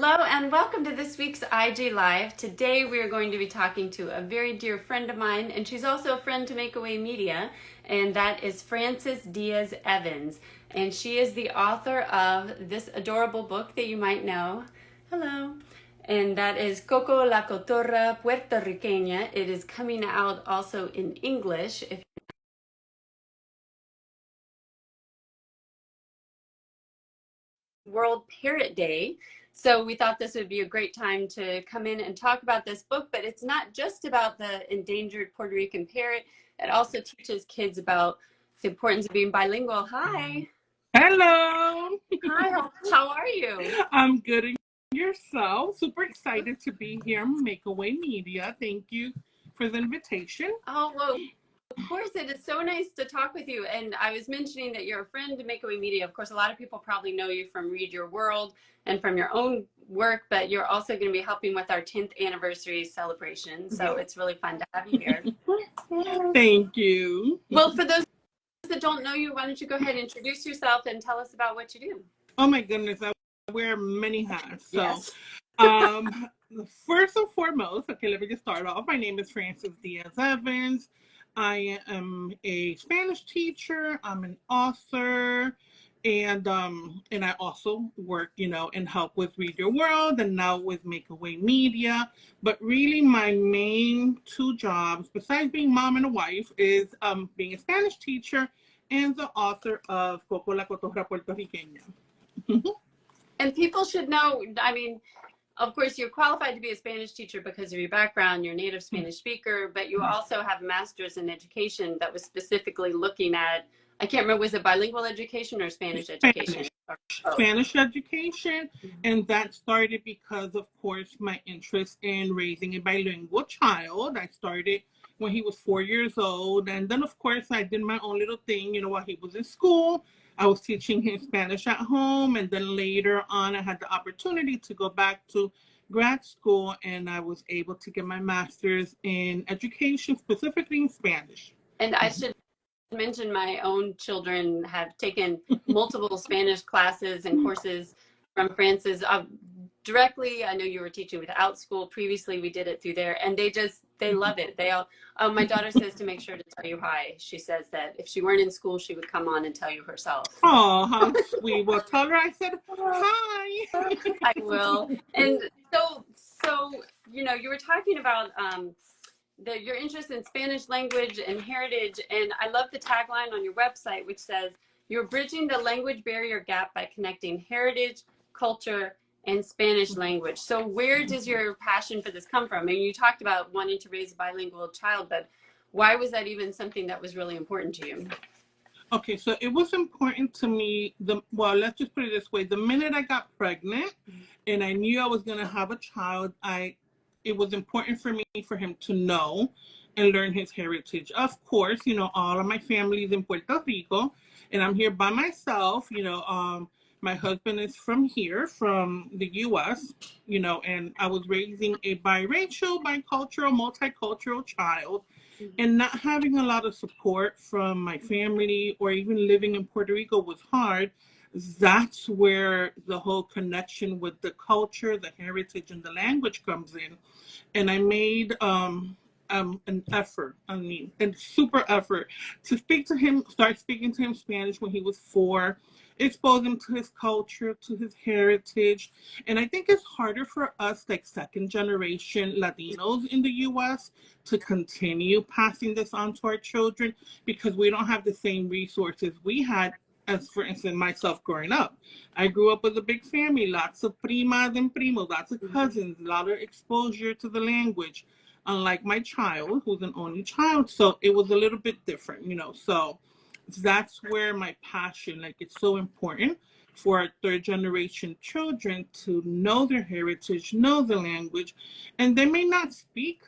Hello and welcome to this week's IG Live. Today we are going to be talking to a very dear friend of mine, and she's also a friend to Makeaway Media, and that is Frances Diaz Evans. And she is the author of this adorable book that you might know. Hello. And that is Coco, la cotorra, puertorriqueña. It is coming out also in English. World Parrot Day. So we thought this would be a great time to come in and talk about this book, but it's not just about the endangered Puerto Rican parrot. It also teaches kids about the importance of being bilingual. Hi. Hello. Hi, how are you? I'm good, and yourself? Super excited to be here on Makeaway Media. Thank you for the invitation. Oh, well, of course, it is so nice to talk with you. And I was mentioning that you're a friend to Makeaway Media. Of course, a lot of people probably know you from Read Your World and from your own work, but you're also going to be helping with our 10th anniversary celebration. So it's really fun to have you here. Thank you. Well, for those that don't know you, why don't you go ahead and introduce yourself and tell us about what you do? Oh my goodness, I wear many hats. So, yes. First and foremost, okay, let me just start off. My name is Frances Diaz Evans. I am a Spanish teacher. I'm an author, and I also work, and help with Read Your World and now with Makeaway Media. But really, my main two jobs, besides being mom and a wife, is being a Spanish teacher and the author of Coco, la cotorra, puertorriqueña. And people should know, I mean, of course, you're qualified to be a Spanish teacher because of your background, you're a native Spanish speaker, but you also have a master's in education that was specifically looking at, I can't remember, was it bilingual education or Spanish education? Spanish education, and that started because, of course, my interest in raising a bilingual child. I started when he was 4 years old, and then, of course, I did my own little thing, while he was in school. I was teaching him Spanish at home, and then later on, I had the opportunity to go back to grad school, and I was able to get my master's in education, specifically in Spanish. And I should mention my own children have taken multiple Spanish classes and courses from Frances directly. I know you were teaching without school previously. We did it through there, and they love it. They all. My daughter says to make sure to tell you hi. She says that if she weren't in school, she would come on and tell you herself. Oh, how sweet! Well, tell her I said hi. I will. And so you were talking about your interest in Spanish language and heritage, and I love the tagline on your website, which says, "You're bridging the language barrier gap by connecting heritage, culture, and Spanish language." So where does your passion for this come from? I mean, you talked about wanting to raise a bilingual child, but why was that even something that was really important to you? Okay, so it was important to me, let's just put it this way. The minute I got pregnant and I knew I was going to have a child, it was important for me for him to know and learn his heritage. Of course, all of my family is in Puerto Rico, and I'm here by myself. My husband is from here, from the U.S., and I was raising a biracial, bicultural, multicultural child. And not having a lot of support from my family or even living in Puerto Rico was hard. That's where the whole connection with the culture, the heritage, and the language comes in. And I made an effort, a super effort to start speaking to him Spanish when he was 4, expose him to his culture, to his heritage. And I think it's harder for us, like second generation Latinos in the US, to continue passing this on to our children because we don't have the same resources we had as, for instance, myself growing up. I grew up with a big family, lots of primas and primos, lots of cousins, a lot of exposure to the language, unlike my child, who's an only child. So it was a little bit different, so that's where my passion, like, it's so important for our third generation children to know their heritage, know the language, and they may not speak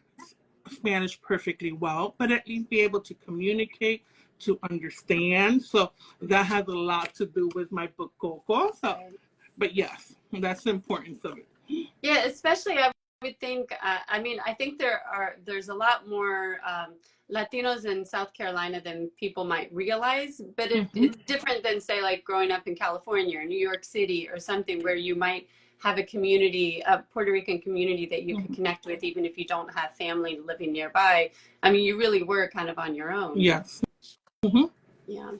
Spanish perfectly well, but at least be able to communicate, to understand. So that has a lot to do with my book, Coco. So, but yes, that's the importance of it. Yeah, especially I would think, I think there's a lot more Latinos in South Carolina than people might realize, but it's different than, say, like growing up in California or New York City or something where you might have a community, a Puerto Rican community that you could connect with, even if you don't have family living nearby. I mean, you really were kind of on your own. Yes. Mm-hmm. Yeah.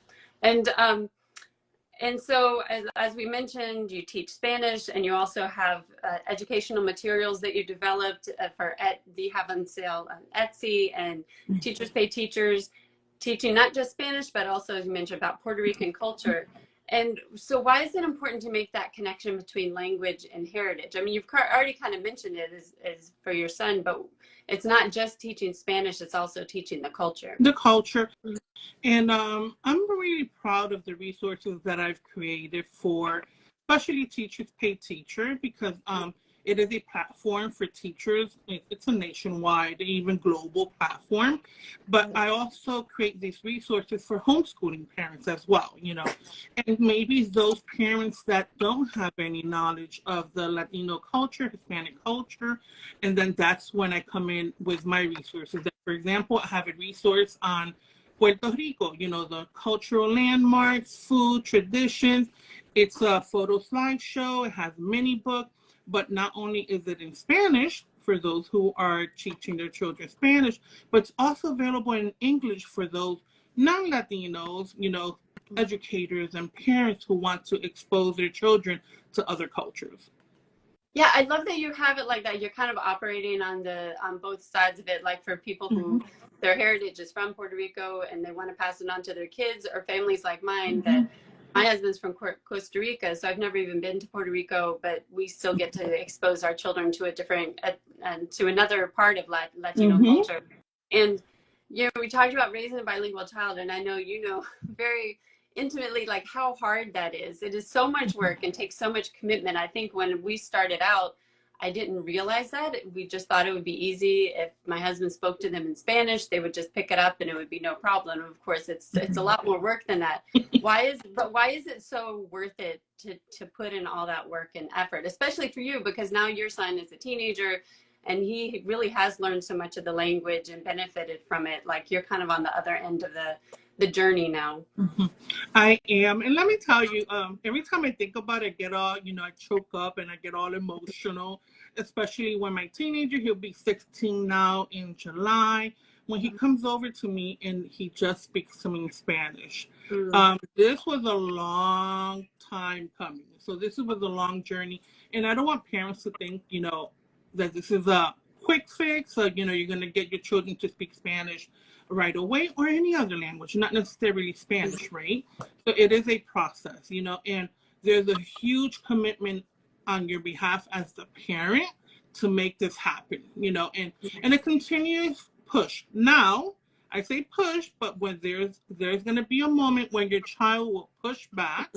And so, as we mentioned, you teach Spanish, and you also have educational materials that you developed that you have on sale on Etsy, and Teachers Pay Teachers, teaching not just Spanish, but also, as you mentioned, about Puerto Rican culture. And so why is it important to make that connection between language and heritage? I mean, you've already kind of mentioned it as for your son, but it's not just teaching Spanish, it's also teaching the culture. The culture. And I'm really proud of the resources that I've created for especially Teachers Pay Teacher, because it is a platform for teachers. It's a nationwide, even global platform. But I also create these resources for homeschooling parents as well, you know. And maybe those parents that don't have any knowledge of the Latino culture, Hispanic culture, and then that's when I come in with my resources. For example, I have a resource on Puerto Rico, you know, the cultural landmarks, food, traditions. It's a photo slideshow. It has a mini book, but not only is it in Spanish for those who are teaching their children Spanish, but it's also available in English for those non-Latinos, you know, educators and parents who want to expose their children to other cultures. Yeah, I love that you have it like that. You're kind of operating on both sides of it, like for people who their heritage is from Puerto Rico and they want to pass it on to their kids, or families like mine that my husband's from Costa Rica, so I've never even been to Puerto Rico, but we still get to expose our children to a different to another part of Latino culture. And you know, we talked about raising a bilingual child, and I know you know very intimately like how hard that is. It is so much work and takes so much commitment. I think when we started out, I didn't realize that. We just thought it would be easy if my husband spoke to them in Spanish, they would just pick it up and it would be no problem. And of course, it's a lot more work than that. Why is it so worth it to put in all that work and effort, especially for you, because now your son is a teenager and he really has learned so much of the language and benefited from it. Like you're kind of on the other end of the journey now. I am. And let me tell you, every time I think about it, I get all, you know, I choke up and I get all emotional, especially when my teenager, he'll be 16 now in July, when he comes over to me and he just speaks to me in Spanish. This was a long time coming. So this was a long journey. And I don't want parents to think, you know, that this is a quick fix, or, you know, you're going to get your children to speak Spanish right away, or any other language, not necessarily Spanish, right? So it is a process, you know, and there's a huge commitment on your behalf as the parent to make this happen, you know, and a continuous push. Now, I say push, but when there's going to be a moment when your child will push back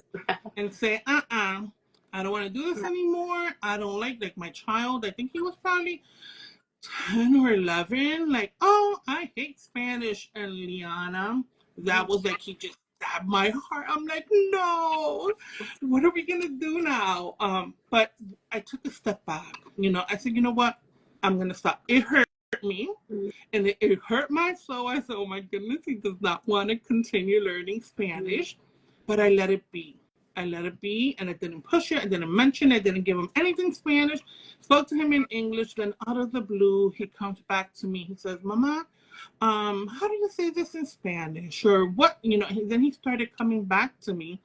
and say, I don't want to do this anymore. I don't like my child. I think he was probably 10 or 11, like, oh, I hate Spanish. And Liana, that was like, he just stabbed my heart. I'm like, no, what are we going to do now? But I took a step back. You know, I said, you know what? I'm going to stop. It hurt me, and it hurt my soul. I said, oh my goodness, he does not want to continue learning Spanish, but I let it be. I let it be, and I didn't push it. I didn't mention it. I didn't give him anything Spanish. Spoke to him in English. Then out of the blue, he comes back to me. He says, Mama, how do you say this in Spanish? Or what? You know, then he started coming back to me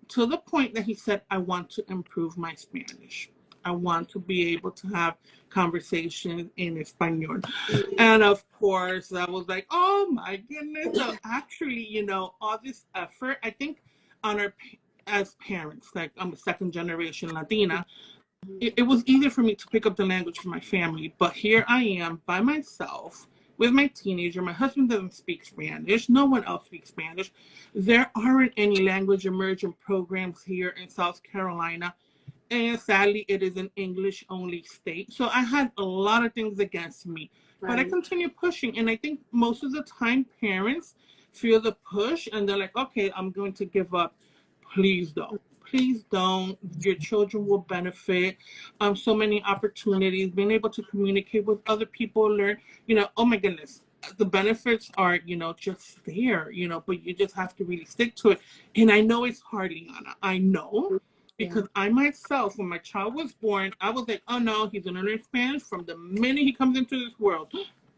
to the point that he said, I want to improve my Spanish. I want to be able to have conversations in Espanol. And of course, I was like, oh my goodness. So actually, you know, all this effort, I think on our as parents, like I'm a second generation Latina, it was easier for me to pick up the language for my family. But here I am by myself with my teenager. My husband doesn't speak Spanish. No one else speaks Spanish. There aren't any language immersion programs here in South Carolina. And sadly, it is an English only state. So I had a lot of things against me. Right. But I continue pushing. And I think most of the time parents feel the push and they're like, okay, I'm going to give up. Please don't. Please don't. Your children will benefit. So many opportunities, being able to communicate with other people, learn, you know, oh my goodness. The benefits are, you know, just there, you know, but you just have to really stick to it. And I know it's hard, Liana. I know. Because I myself, when my child was born, I was like, oh no, he's going to learn Spanish from the minute he comes into this world.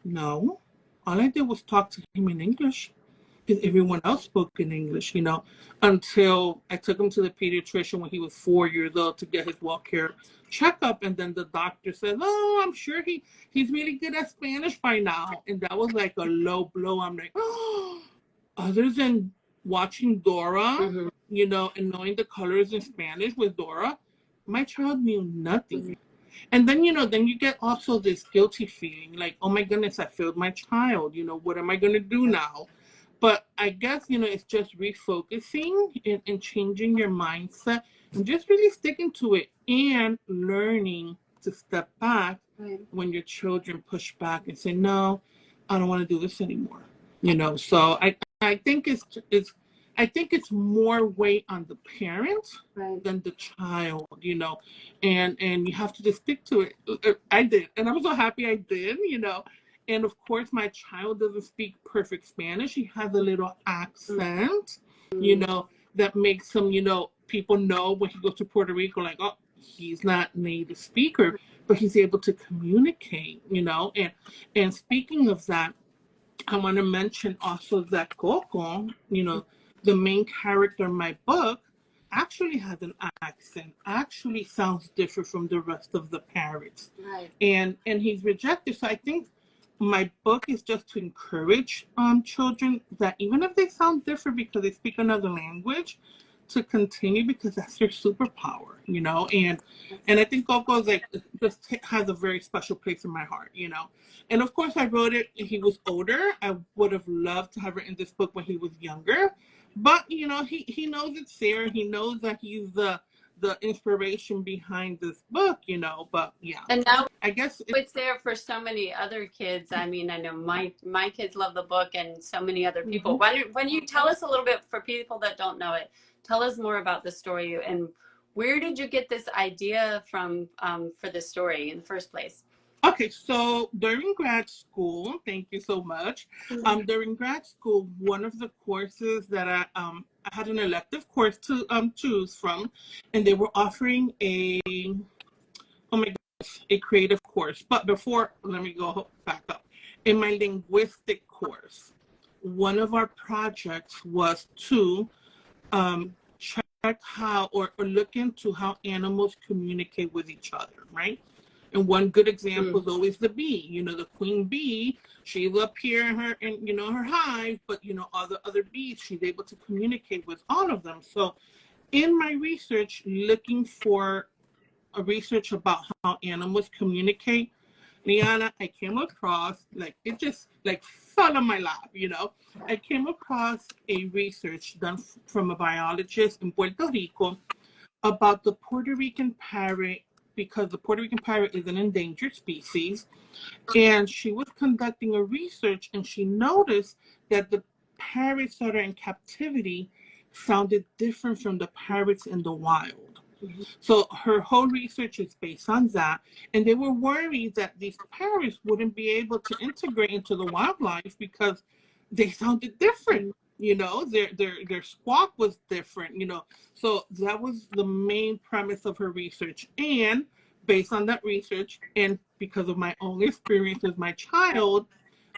No, all I did was talk to him in English. Because everyone else spoke in English, you know, until I took him to the pediatrician when he was 4 years old to get his WellCare checkup. And then the doctor said, oh, I'm sure he's really good at Spanish by now. And that was like a low blow. I'm like, oh, other than watching Dora, you know, and knowing the colors in Spanish with Dora, my child knew nothing. And then, you know, then you get also this guilty feeling like, oh my goodness, I failed my child. You know, what am I going to do now? But I guess, you know, it's just refocusing and changing your mindset and just really sticking to it and learning to step back when your children push back and say, no, I don't want to do this anymore. You know, so I think it's more weight on the parent than the child, you know, and you have to just stick to it. I did, and I'm so happy I did, you know. And of course, my child doesn't speak perfect Spanish. He has a little accent, you know, that makes him, you know, people know when he goes to Puerto Rico, like, oh, he's not native speaker, but he's able to communicate, you know. And speaking of that, I want to mention also that Coco, you know, the main character in my book, actually has an accent, actually sounds different from the rest of the parrots. And he's rejected. So I think my book is just to encourage children that even if they sound different because they speak another language, to continue, because that's their superpower, you know. And I think Coco's like just has a very special place in my heart, you know. And of course I wrote it, he was older. I would have loved to have written this book when he was younger, but you know, he knows it's there. He knows that he's the inspiration behind this book, you know. But yeah, and now I guess it's there for so many other kids. I mean, I know my kids love the book, and so many other people. Why don't you tell us a little bit, for people that don't know it, tell us more about the story, and where did you get this idea from for this story in the first place? Okay, so during grad school, thank you so much. During grad school, one of the courses that I had an elective course to choose from, and they were offering a creative course. But before, let me go back up. In my linguistic course, one of our projects was to check how or look into how animals communicate with each other, right? And one good example is always the bee. You know, the queen bee, she's up here in you know, her hive, but you know, all the other bees, she's able to communicate with all of them. So in my research, looking for a research about how animals communicate, Liana, I came across, like, it just like fell on my lap, you know. I came across a research done from a biologist in Puerto Rico about the Puerto Rican parrot, because the Puerto Rican parrot is an endangered species. And she was conducting a research, and she noticed that the parrots that are in captivity sounded different from the parrots in the wild. So her whole research is based on that. And they were worried that these parrots wouldn't be able to integrate into the wildlife because they sounded different. You know, their squawk was different, you know. So that was the main premise of her research. And based on that research, and because of my own experience with my child,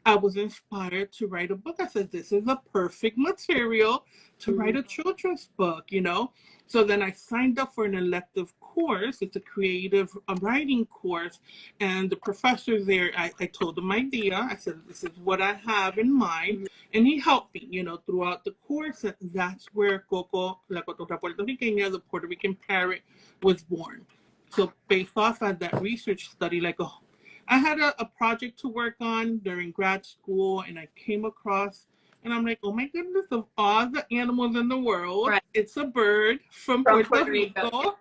I was inspired to write a book. I said, this is a perfect material to write a children's book, you know. So then I signed up for an elective course. It's a creative writing course. And the professor there, I told him my idea. I said, this is what I have in mind. And he helped me, you know, throughout the course. And that's where Coco, la cotorra puertorriqueña, the Puerto Rican parrot, was born. So based off of that research study, like, I had a project to work on during grad school, and I came across, and I'm like, oh my goodness, of all the animals in the world, it's a bird from Puerto Rico.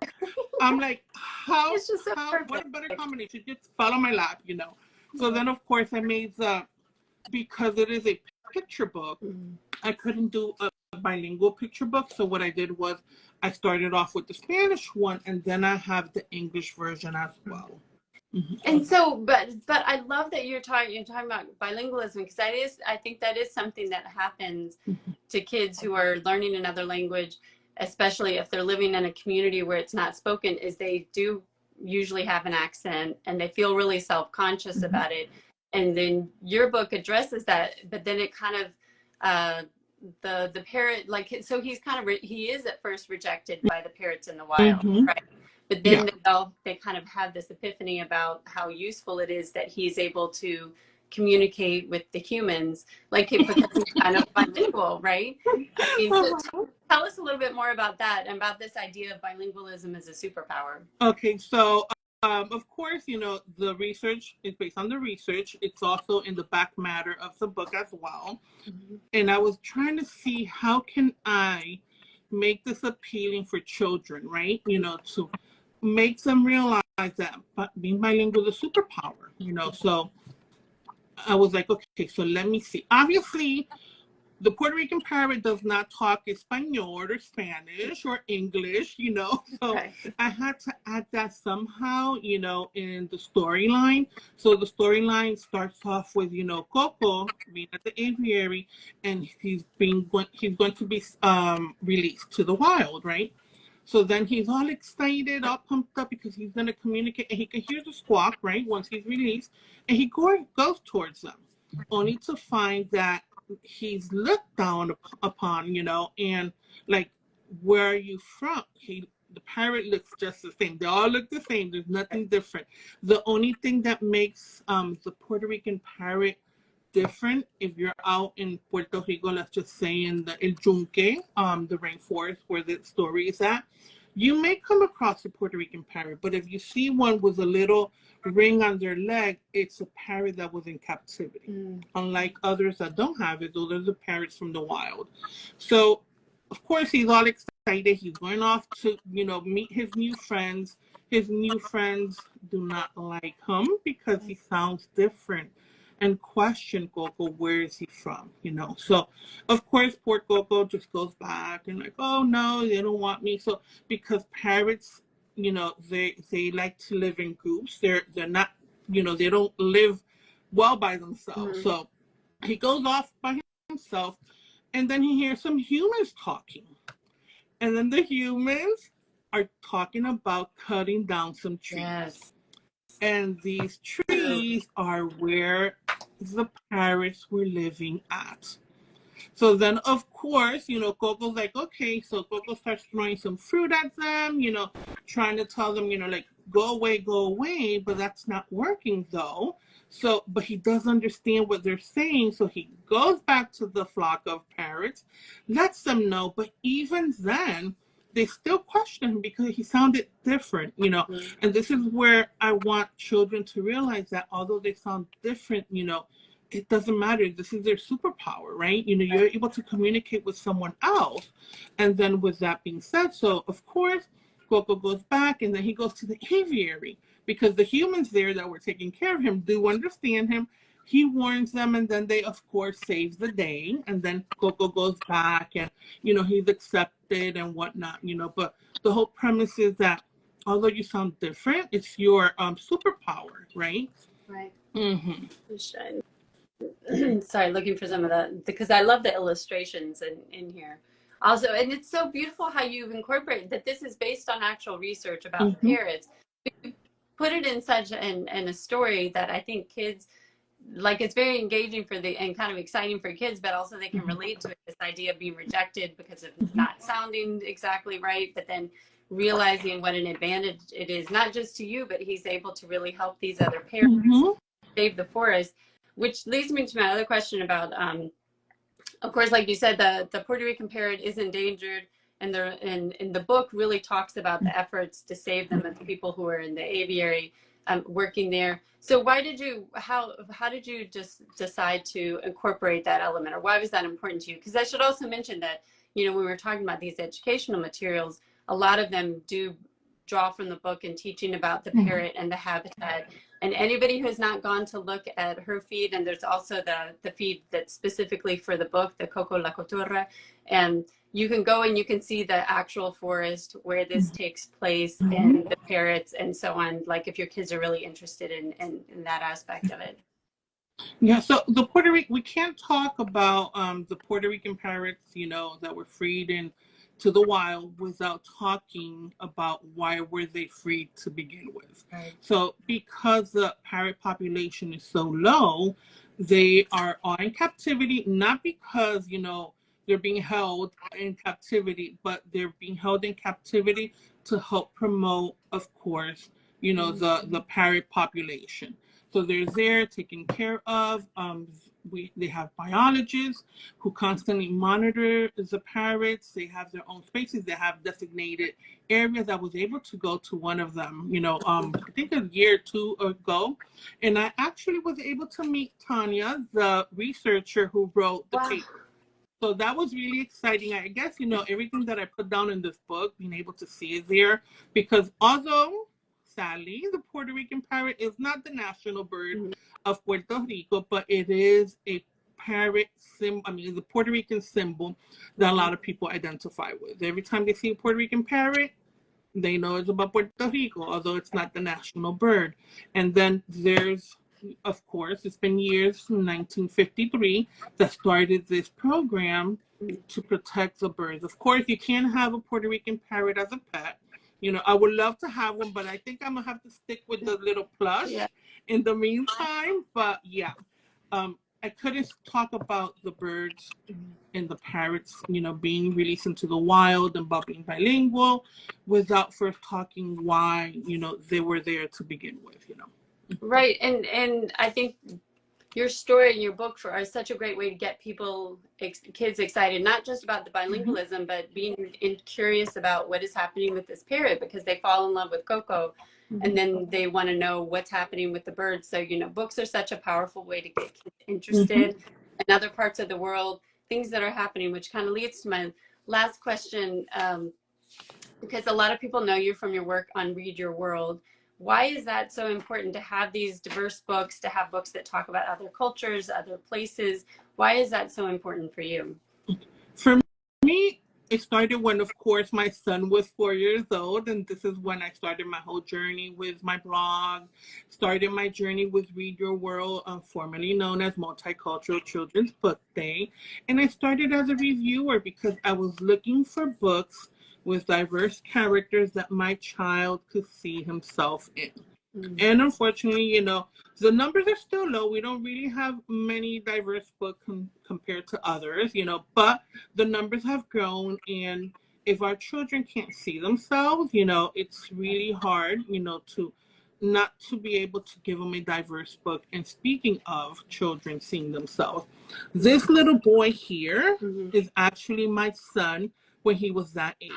I'm like, how, what a better combination. It just fell on my lap, you know. So then, of course, I made because it is a picture book, I couldn't do a bilingual picture book. So what I did was I started off with the Spanish one, and then I have the English version as well. And so, but I love that you're talking about bilingualism, because I think that is something that happens to kids who are learning another language. especially if they're living in a community where it's not spoken, is they do usually have an accent and they feel really self-conscious about it. And then your book addresses that, but then it kind of the parrot, like, so he's kind of he is at first rejected by the parrots in the wild, right? But then they kind of have this epiphany about how useful it is that he's able to communicate with the humans, like, because he's kind of bilingual, right? I mean, so tell us a little bit more about that and about this idea of bilingualism as a superpower. Okay, so of course, you know, the research is based on the research. It's also in the back matter of the book as well. And I was trying to see how can I make this appealing for children, right? You know, to make them realize that being bilingual is a superpower, you know. So I was like, okay, so let me see. Obviously, the Puerto Rican parrot does not talk Espanol or Spanish or English, you know, so I had to add that somehow, you know, in the storyline. So the storyline starts off with, you know, Coco being at the aviary, and he's going to be released to the wild, right? So then he's all excited, all pumped up because he's going to communicate, and he can hear the squawk, right, once he's released, and he goes towards them, only to find that he's looked down upon, you know, and like, where are you from? The parrot looks just the same. They all look the same. There's nothing different. The only thing that makes the Puerto Rican parrot different, if you're out in Puerto Rico, let's just say in the El Yunque, the rainforest where the story is at, you may come across a Puerto Rican parrot, but if you see one with a little ring on their leg, it's a parrot that was in captivity. Unlike others that don't have it, those are the parrots from the wild. So, of course, he's all excited. He's going off to, you know, meet his new friends. His new friends do not like him because he sounds different, and question Coco, where is he from, you know? So, of course, poor Coco just goes back and like, oh, no, they don't want me. So, because parrots, you know, they like to live in groups. They're not, you know, they don't live well by themselves. So he goes off by himself, and then he hears some humans talking. And then the humans are talking about cutting down some trees. And these trees are where the parrots were living at. So then, of course, you know, Coco's like, okay, so Coco starts throwing some fruit at them, you know, trying to tell them, you know, like, go away, but that's not working though. So, but he does understand what they're saying, so he goes back to the flock of parrots, lets them know, but even then, they still question him because he sounded different, you know. And this is where I want children to realize that although they sound different, you know, it doesn't matter. This is their superpower, right? You know, you're able to communicate with someone else. And then with that being said, so of course, Coco goes back, and then he goes to the aviary because the humans there that were taking care of him do understand him. He warns them, and then they, of course, save the day. And then Coco goes back, and, you know, he's accepted and whatnot, you know. But the whole premise is that although you sound different, it's your superpower, right? Right. Sorry, looking for some of that, because I love the illustrations in here. Also, and it's so beautiful how you've incorporated that this is based on actual research about parrots. Put it in such in a story that I think kids, like, it's very engaging for and kind of exciting for kids, but also they can relate to it, this idea of being rejected because of not sounding exactly right, but then realizing what an advantage it is, not just to you, but he's able to really help these other parrots save the forest. Which leads me to my other question about, of course, like you said, the Puerto Rican parrot is endangered, and the book really talks about the efforts to save them and the people who are in the aviary working there. So how did you just decide to incorporate that element, or why was that important to you? Because I should also mention that, you know, when we're talking about these educational materials, a lot of them do draw from the book and teaching about the parrot and the habitat. And anybody who has not gone to look at her feed, and there's also the feed that's specifically for the book, the Coco la cotorra, and you can go and you can see the actual forest where this takes place and the parrots and so on, like if your kids are really interested in that aspect of it. Yeah, so we can't talk about the Puerto Rican parrots, you know, that were freed in to the wild without talking about why were they free to begin with. Right. So because the parrot population is so low, they are all in captivity, not because, they're being held in captivity, but they're being held in captivity to help promote, of course, the parrot population. So they're there taken care of. They have biologists who constantly monitor the parrots. They have their own spaces. They have designated areas. I was able to go to one of them, I think a year or two ago. And I actually was able to meet Tanya, the researcher who wrote the paper. So that was really exciting. I guess, everything that I put down in this book, being able to see it there, because although, sadly, the Puerto Rican parrot is not the national bird of Puerto Rico, but it is a parrot symbol. I mean, the Puerto Rican symbol that a lot of people identify with. Every time they see a Puerto Rican parrot, they know it's about Puerto Rico, although it's not the national bird. And then there's, of course, it's been years, from 1953, that started this program to protect the birds. Of course, you can't have a Puerto Rican parrot as a pet. I would love to have one, but I think I'm going to have to stick with the little plush in the meantime. But yeah, I couldn't talk about the birds and the parrots, being released into the wild and about being bilingual without first talking why, they were there to begin with, Right. And I think your story and your book are such a great way to get people, kids excited, not just about the bilingualism, but being curious about what is happening with this parrot, because they fall in love with Coco and then they want to know what's happening with the birds. So, books are such a powerful way to get kids interested in other parts of the world, things that are happening, which kind of leads to my last question, because a lot of people know you from your work on Read Your World. Why is that so important to have these diverse books, to have books that talk about other cultures, other places? Why is that so important for you? For me, it started when, of course, my son was 4 years old, and this is when I started my whole journey with my blog, started my journey with Read Your World, formerly known as Multicultural Children's Book Day. And I started as a reviewer because I was looking for books with diverse characters that my child could see himself in. And unfortunately, the numbers are still low. We don't really have many diverse books compared to others, but the numbers have grown. And if our children can't see themselves, it's really hard, to not to be able to give them a diverse book. And speaking of children seeing themselves, this little boy here is actually my son when he was that age.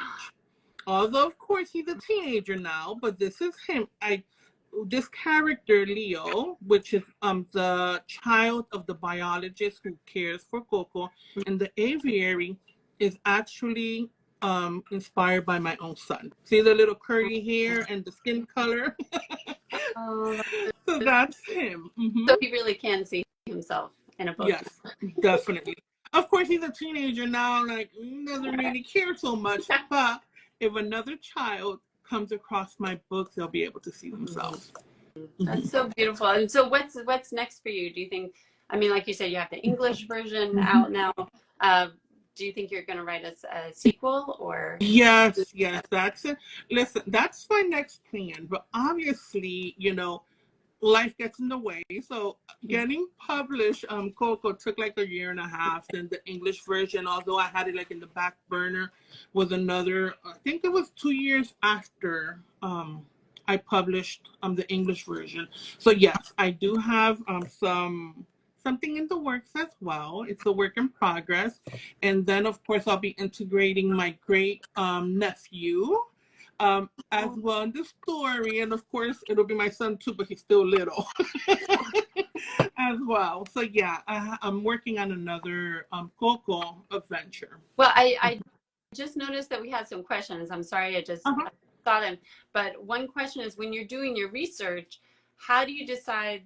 Although, of course, he's a teenager now, but this is him. This character, Leo, which is the child of the biologist who cares for Coco, and the aviary, is actually inspired by my own son. See the little curly hair and the skin color? So that's him. So he really can see himself in a book. Yes, definitely. Of course, he's a teenager now, doesn't really care so much, but if another child comes across my books, they'll be able to see themselves. That's so beautiful. And so what's next for you? Do you think, like you said, you have the English version out now. Do you think you're going to write a sequel or? Yes, that's it. Listen, that's my next plan. But obviously, life gets in the way. So getting published, Coco took like a year and a half. Then the English version, although I had it in the back burner, was another, I think it was 2 years after I published the English version. So yes, I do have something in the works as well. It's a work in progress. And then, of course, I'll be integrating my great nephew as well in the story. And of course, it'll be my son too, but he's still little as well. So yeah, I'm working on another Coco adventure. Well, I just noticed that we had some questions. I'm sorry, I just saw them. But one question is, when you're doing your research, how do you decide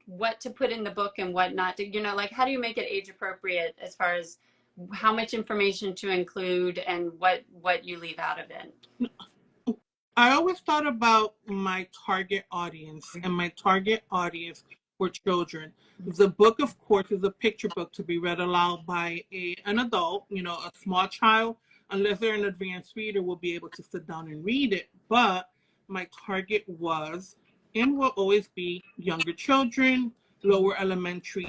what to put in the book and what not to, how do you make it age appropriate as far as how much information to include and what you leave out of it? I always thought about my target audience, and my target audience were children. The book, of course, is a picture book to be read aloud by an adult, a small child. unless they're an advanced reader, will be able to sit down and read it. But my target was and will always be younger children, lower elementary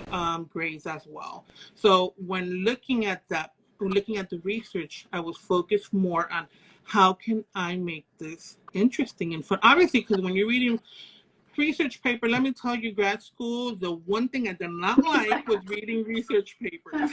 grades as well. So when looking at that, looking at the research, I was focused more on how can I make this interesting and fun. Obviously, because when you're reading research paper, let me tell you, grad school, the one thing I did not like was reading research papers.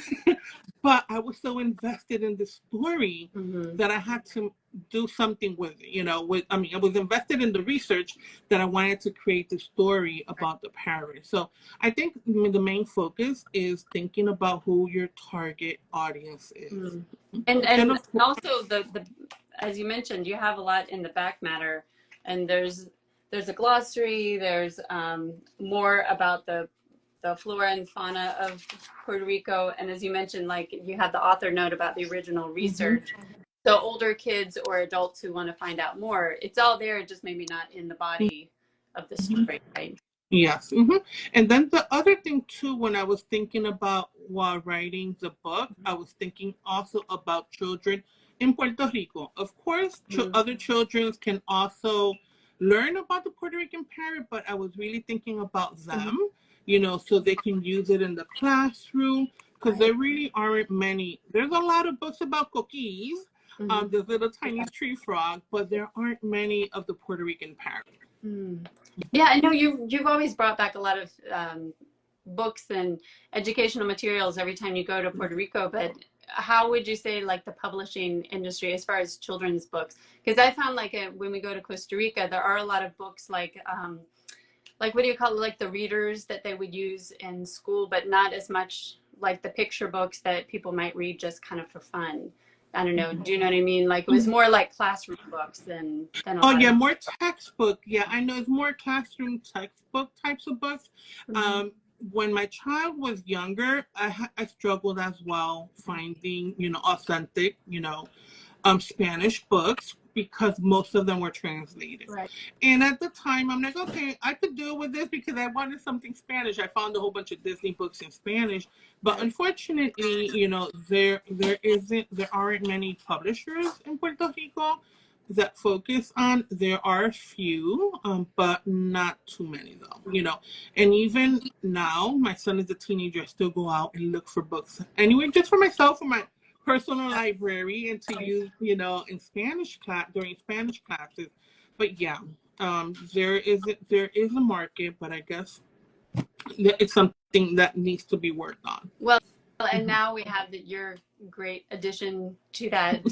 But I was so invested in the story that I had to do something with it. You know, I was invested in the research that I wanted to create the story about the parrot. So I think the main focus is thinking about who your target audience is. And also the as you mentioned, you have a lot in the back matter, and there's a glossary, there's more about the flora and fauna of Puerto Rico, and as you mentioned, like you had the author note about the original research. So older kids or adults who want to find out more, it's all there, just maybe not in the body of the story, right? Yes. And then the other thing too, when I was thinking about while writing the book, I was thinking also about children in Puerto Rico. Of course, other children can also learn about the Puerto Rican parrot, but I was really thinking about them, you know, so they can use it in the classroom, because there really aren't many. There's a lot of books about cookies, this little tiny tree frog, but there aren't many of the Puerto Rican parrot. Yeah, I know you've always brought back a lot of books and educational materials every time you go to Puerto Rico, but how would you say like the publishing industry as far as children's books? Because I found like when we go to Costa Rica, there are a lot of books like what do you call it, like the readers that they would use in school, but not as much like the picture books that people might read just kind of for fun. I don't know. Do you know what I mean? Like it was more like classroom books than a lot of more textbook. Yeah, I know it's more classroom textbook types of books. When my child was younger, I struggled as well finding, you know, authentic, you know, Spanish books, because most of them were translated. Right. And at the time, I'm like, okay, I could deal with this because I wanted something Spanish. I found a whole bunch of Disney books in Spanish, but unfortunately, you know, there aren't many publishers in Puerto Rico that focus on. There are a few, but not too many though, you know. And even now, my son is a teenager, I still go out and look for books anyway, just for myself, for my personal library, and to use, you know, in Spanish class, during Spanish classes. But yeah, there is a market, but I guess it's something that needs to be worked on. Well, and now we have your great addition to that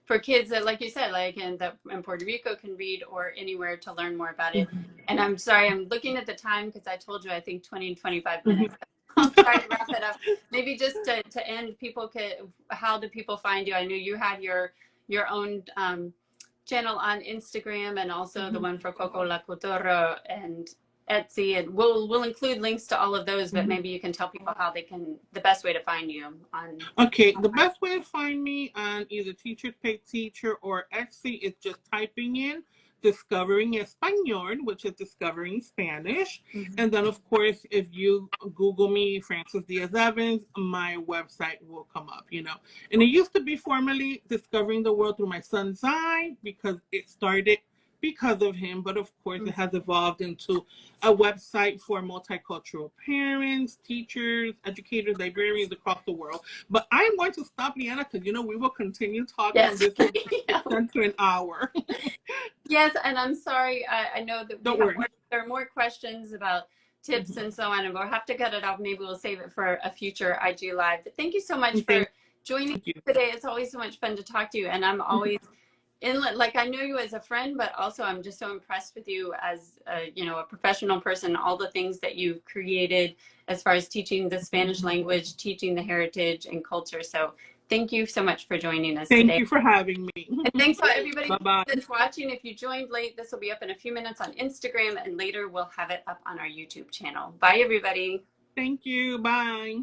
for kids that, like you said, like that in Puerto Rico can read, or anywhere to learn more about it. And I'm sorry, I'm looking at the time because I told you I think 20 and 25 minutes. I'll try to wrap it up. Maybe just to end, how do people find you? I know you have your own channel on Instagram, and also the one for Coco la Cotorra and Etsy, and we'll include links to all of those, but maybe you can tell people how the best way to find you on. Okay, the best way to find me on either Teacher Pay Teacher or Etsy is just typing in Discovering Español, which is Discovering Spanish. And then, of course, if you Google me, Francis Díaz Evans, my website will come up, you know. And it used to be formerly Discovering the World Through My Son's Eye, because it started because of him, but of course it has evolved into a website for multicultural parents, teachers, educators, librarians across the world. But I'm going to stop, Leanna, because you know we will continue talking on this to an hour. Yes, and I'm sorry, I know that there are more questions about tips and so on, and we'll have to cut it off. Maybe we'll save it for a future IG Live. But thank you so much for joining today. It's always so much fun to talk to you, and I'm always like, I know you as a friend, but also I'm just so impressed with you as you know, a professional person, all the things that you've created as far as teaching the Spanish language, teaching the heritage and culture. So thank you so much for joining us today. Thank you for having me. And thanks to everybody Bye-bye. that's watching. If you joined late, this will be up in a few minutes on Instagram, and later we'll have it up on our YouTube channel. Bye, everybody. Thank you. Bye.